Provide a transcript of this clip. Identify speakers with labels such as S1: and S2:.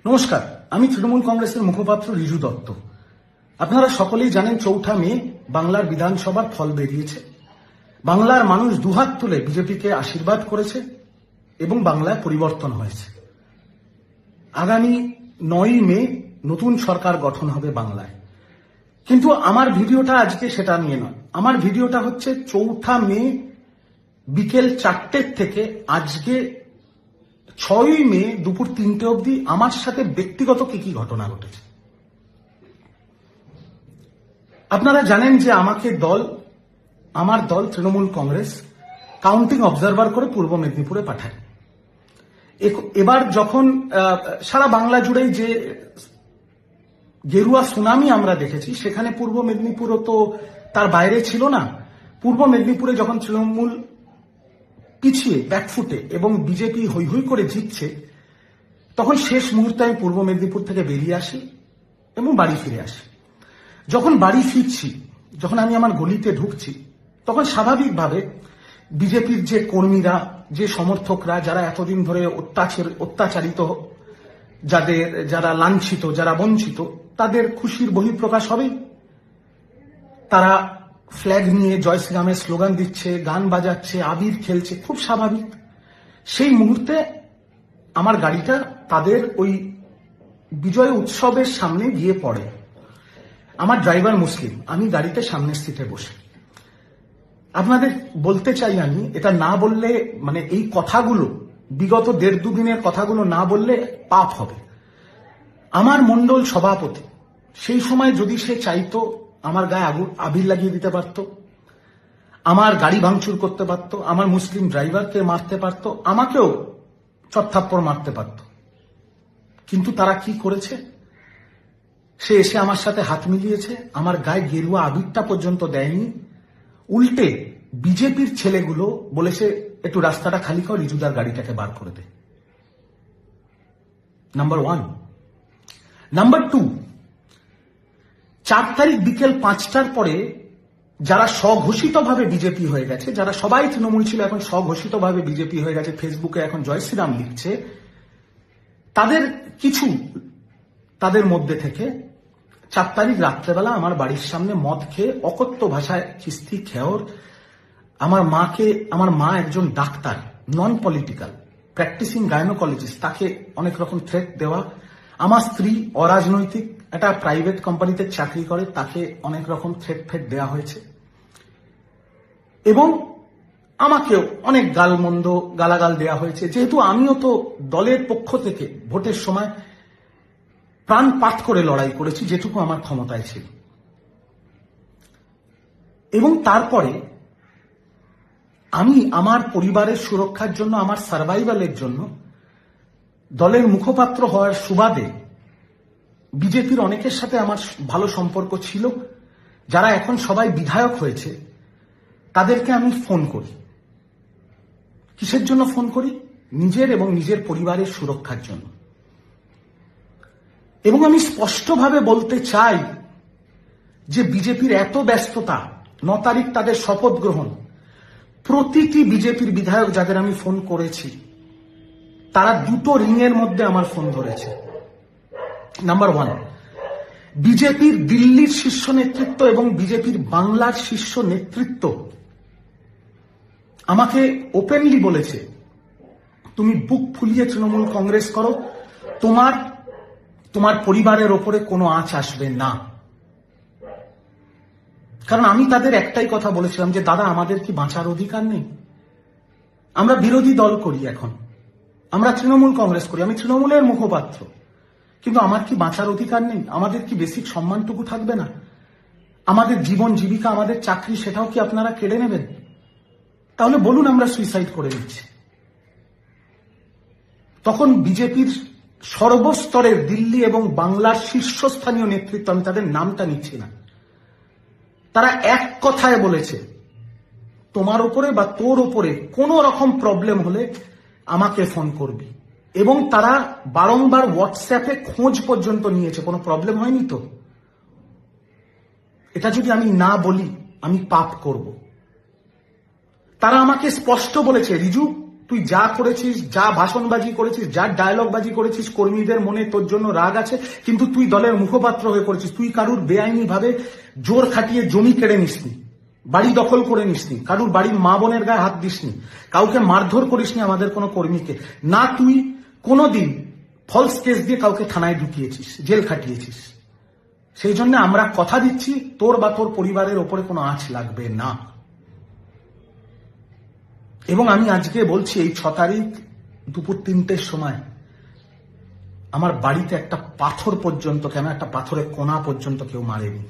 S1: নমস্কার, আমি তৃণমূল কংগ্রেসের মুখপাত্র রিজু দত্ত। আপনারা সকলেই জানেন 4 মে বাংলার বিধানসভার ফল বেরিয়েছে। বাংলার মানুষ দুহাত তুলে বিজেপিকে আশীর্বাদ করেছে এবং বাংলায় পরিবর্তন হয়েছে। আগামী 9 মে নতুন সরকার গঠন হবে বাংলায়। কিন্তু আমার ভিডিওটা আজকে সেটা নিয়ে নয়। আমার ভিডিওটা হচ্ছে 4 মে বিকেল 4টে থেকে আজকে 6 মে দুপুর 3টে অবধি আমার সাথে ব্যক্তিগত কি ঘটনা ঘটেছে। আপনারা জানেন যে আমার দল তৃণমূল কংগ্রেস কাউন্টিং অবজারভার করে পূর্ব মেদিনীপুরে পাঠায়। এবার যখন সারা বাংলা জুড়েই যে গেরুয়া সুনামি আমরা দেখেছি, সেখানে পূর্ব মেদিনীপুরও তো তার বাইরে ছিল না। পূর্ব মেদিনীপুরে যখন তৃণমূল পিছিয়ে ব্যাকফুটে এবং বিজেপি হৈ হৈ করে জিতছে, তখন শেষ মুহূর্তে আমি পূর্ব মেদিনীপুর থেকে বেরিয়ে আসি এবং বাড়ি ফিরে আসি। যখন বাড়ি ফিরছি, যখন আমি আমার গলিতে ঢুকছি, তখন স্বাভাবিকভাবে বিজেপির যে কর্মীরা, যে সমর্থকরা, যারা এতদিন ধরে অত্যাচারিত, যারা লাঞ্ছিত, যারা বঞ্চিত, তাদের খুশির বহিঃপ্রকাশ হবেই। তারা ফ্ল্যাগ নিয়ে জয় শ্রীরামের স্লোগান দিচ্ছে, গান বাজাচ্ছে, আবির খেলছে, খুব স্বাভাবিক। সেই মুহূর্তে আমার গাড়িটা তাদের ওই বিজয় উৎসবের সামনে গিয়ে পড়ে। আমার ড্রাইভার মুসলিম, আমি গাড়িতে সামনের সিটে বসে। আপনাদের বলতে চাই, আমি এটা না বললে, মানে এই কথাগুলো, বিগত 1.5-2 দিনের কথাগুলো না বললে পাপ হবে। আমার মণ্ডল সভাপতি সেই সময় যদি সে চাইতো, আমার গায়ে আবির লাগিয়ে দিতে পারত, আমার গাড়ি ভাঙচুর করতে পারত, আমার মুসলিম ড্রাইভারকে মারতে পারত, আমাকেও চত্থাপ্পড় মারতে পারত। কিন্তু তারা কি করেছে? সে এসে আমার সাথে হাত মিলিয়েছে, আমার গায়ে গেরুয়া আবিরটা পর্যন্ত দেয়নি। উল্টে বিজেপির ছেলেগুলো বলেছে, একটু রাস্তাটা খালি কর, রিজুদার গাড়িটাকে বার করে দে। নাম্বার 1। নাম্বার 2, 4 তারিখ বিকেল 5টার পরে যারা স্বঘোষিতভাবে বিজেপি হয়ে গেছে, যারা সবাই তৃণমূল ছিল এখন স্বঘোষিতভাবে বিজেপি হয়ে গেছে, ফেসবুকে এখন জয় শ্রীরাম লিখছে, তাদের মধ্যে থেকে 4 তারিখ রাত্রেবেলা আমার বাড়ির সামনে মদ খেয়ে অকথ্য ভাষায় খিস্তি খেয়র, আমার মা একজন doctor, non political, practising gynaecologist, তাকে অনেক রকম থ্রেট দেওয়া, আমার স্ত্রী অরাজনৈতিক একটা প্রাইভেট কোম্পানিতে চাকরি করে, তাকে অনেক রকম থ্রেট দেওয়া হয়েছে, এবং আমাকেও অনেক গালাগাল দেওয়া হয়েছে। যেহেতু আমিও তো দলের পক্ষ থেকে ভোটের সময় প্রাণপাত করে লড়াই করেছি যেটুকু আমার ক্ষমতায় ছিল, এবং তারপরে আমি আমার পরিবারের সুরক্ষার জন্য, আমার সার্ভাইভালের জন্য দলের মুখপাত্র হওয়ার সুবাদে বিজেপির অনেকের সাথে আমার ভালো সম্পর্ক ছিল, যারা এখন সবাই বিধায়ক হয়েছে, তাদেরকে আমি ফোন করি। কিসের জন্য ফোন করি? নিজের এবং নিজের পরিবারের সুরক্ষার জন্য। এবং আমি স্পষ্টভাবে বলতে চাই যে বিজেপির এত ব্যস্ততা, 9 তারিখ তাদের শপথ গ্রহণ, প্রতিটি বিজেপির বিধায়ক যাদের আমি ফোন করেছি, তারা 2টো রিংয়ের মধ্যে আমার ফোন ধরেছে। নাম্বার 1, বিজেপির দিল্লির শীর্ষ নেতৃত্ব এবং বিজেপির বাংলার শীর্ষ নেতৃত্ব আমাকে ওপেনলি বলেছে, তুমি বুক ফুলিয়ে তৃণমূল কংগ্রেস করো, তোমার পরিবারের ওপরে কোনো আঁচ আসবে না। কারণ আমি তাদের একটাই কথা বলেছিলাম যে, দাদা, আমাদের কি বাঁচার অধিকার নেই? আমরা বিরোধী দল করি, এখন আমরা তৃণমূল কংগ্রেস করি, আমি তৃণমূলের মুখপাত্র, কিন্তু আমার কি বাঁচার অধিকার নেই? আমাদের কি বেসিক সম্মানটুকু থাকবে না? আমাদের জীবন জীবিকা, আমাদের চাকরি, সেটাও কি আপনারা কেড়ে নেবেন? তাহলে বলুন, আমরা সুইসাইড করে দিচ্ছি। তখন বিজেপির সর্বস্তরের দিল্লি এবং বাংলার শীর্ষস্থানীয় নেতৃত্ব, আমি তাদের নামটা নিচ্ছি না, তারা এক কথায় বলেছে, তোমার উপরে বা তোর উপরে কোনো রকম প্রবলেম হলে আমাকে ফোন করবি। এবং তারা বারংবার হোয়াটসঅ্যাপে খোঁজ পর্যন্ত নিয়েছে, কোনো প্রবলেম হয়নি তো? এটা যদি আমি না বলি, আমি পাপ করব। তারা আমাকে স্পষ্ট বলেছে, রিজু, তুই যা করেছিস, যা ভাষণবাজি করেছিস, যা ডায়লগবাজি করেছিস, কর্মীদের মনে তোর জন্য রাগ আছে, কিন্তু তুই দলের মুখপাত্র হয়ে করেছিস। তুই কারুর বেআইনি ভাবে জোর খাটিয়ে জমি কেড়ে নিসনি, বাড়ি দখল করে নিসনি, কারুর বাড়ির মা বোনের গায়ে হাত দিসনি, কাউকে মারধর করিসনি আমাদের কোনো কর্মীকে না। তুই কোনোদিন ফলস কেস দিয়ে কাউকে থানায় ঢুকিয়েছিস, জেল খাটিয়েছিস। সেই জন্য আমরা কথা দিচ্ছি, তোর বা তোর পরিবারের ওপরে কোনো আঁচ লাগবে না। এবং আমি আজকে বলছি, এই 6 তারিখ দুপুর 3টের সময় আমার বাড়িতে একটা পাথর পর্যন্ত, কেন একটা পাথরের কোনা পর্যন্ত কেউ মারেনি।